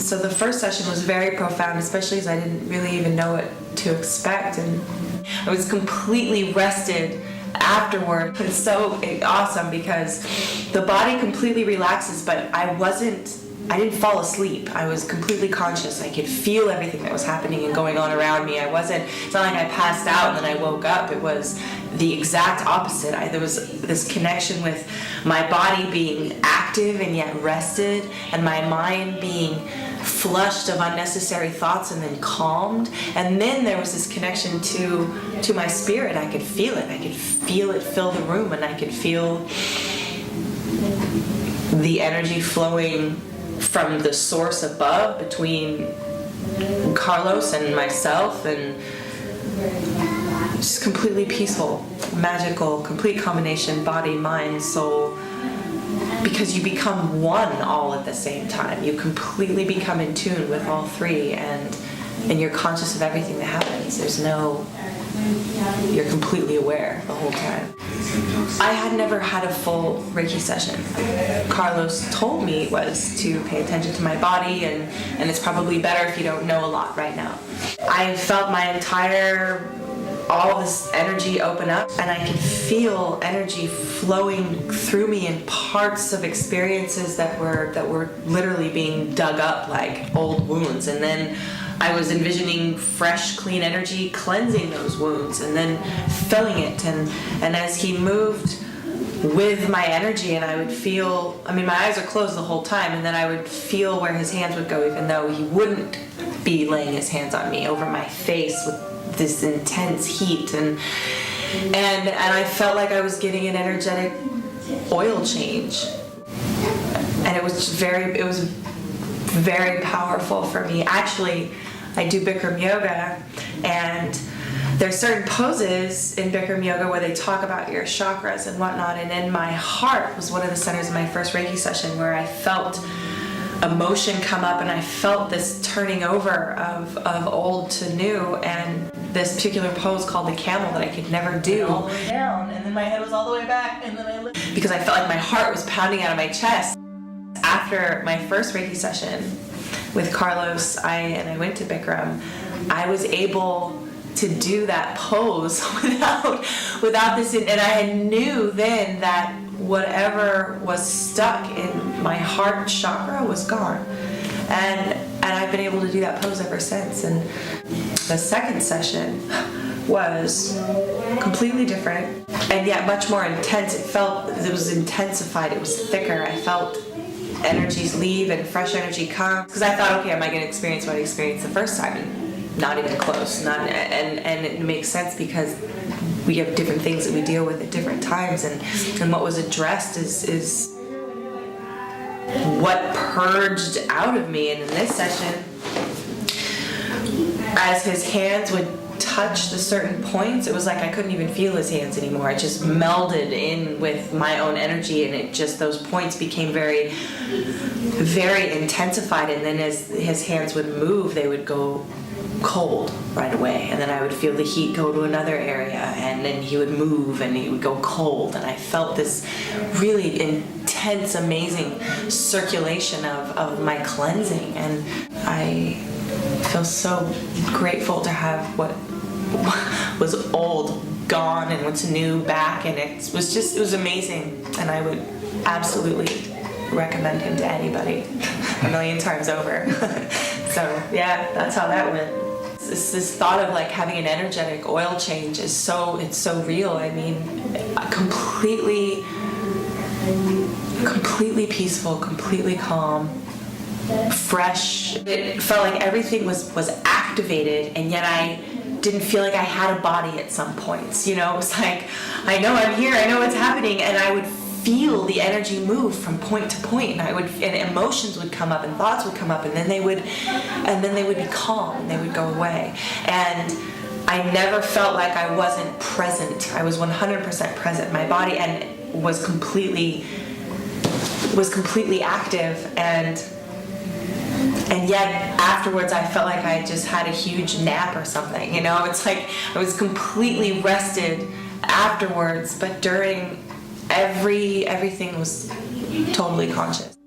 So the first session was very profound, especially as I didn't really even know what to expect, and I was completely rested afterward. It's so awesome because the body completely relaxes, but I didn't fall asleep. I was completely conscious. I could feel everything that was happening and going on around me. It's not like I passed out and then I woke up. It was the exact opposite. There was this connection with my body being active and yet rested, and my mind being flushed of unnecessary thoughts and then calmed. And then there was this connection to my spirit. I could feel it. I could feel it fill the room, and I could feel the energy flowing from the source above between Carlos and myself, and just completely peaceful, magical, complete combination, body, mind, soul, because you become one all at the same time. You completely become in tune with all three, and you're conscious of everything that happens. You're completely aware the whole time. I had never had a full Reiki session. Carlos told me it was to pay attention to my body, and it's probably better if you don't know a lot right now. I felt all this energy open up, and I could feel energy flowing through me in parts of experiences that were literally being dug up like old wounds, and then I was envisioning fresh, clean energy cleansing those wounds and then filling it. And as he moved with my energy, and I would feel, my eyes are closed the whole time, and then I would feel where his hands would go, even though he wouldn't be laying his hands on me, over my face with this intense heat. And I felt like I was getting an energetic oil change. And it was very powerful for me. Actually, I do Bikram yoga, and there's certain poses in Bikram yoga where they talk about your chakras and whatnot, and in my heart was one of the centers of my first Reiki session, where I felt emotion come up, and I felt this turning over of old to new, and this particular pose called the camel that I could never do. All the way down, and then my head was all the way back, and then I looked, because I felt like my heart was pounding out of my chest. After my first Reiki session with Carlos, I went to Bikram, I was able to do that pose without this, and I knew then that whatever was stuck in my heart chakra was gone, and I've been able to do that pose ever since. And the second session was completely different, and yet much more intense. It was intensified, it was thicker. I felt energies leave and fresh energy come, because I thought, okay, am I going to experience what I experienced the first time? And not even close. And it makes sense, because we have different things that we deal with at different times, and what was addressed is what purged out of me. And in this session, as his hands would touch the certain points, it was like I couldn't even feel his hands anymore. It just melded in with my own energy, and those points became very, very intensified. And then as his hands would move, they would go cold right away, and then I would feel the heat go to another area, and then he would move and he would go cold, and I felt this really intense, amazing circulation of my cleansing. And I feel so grateful to have what was old gone and what's new back, and it was amazing, and I would absolutely recommend him to anybody a million times over. So yeah, that's how that went. This thought of like having an energetic oil change it's so real. Completely peaceful, completely calm, fresh. It felt like everything was activated, and yet I didn't feel like I had a body at some points. It was like, I know I'm here, I know what's happening, and I would feel the energy move from point to point, and emotions would come up and thoughts would come up, and then they would be calm and they would go away. And I never felt like I wasn't present. I was 100% present. My body was completely active, and yet afterwards I felt like I just had a huge nap or something. It's like I was completely rested afterwards, but during everything was totally conscious.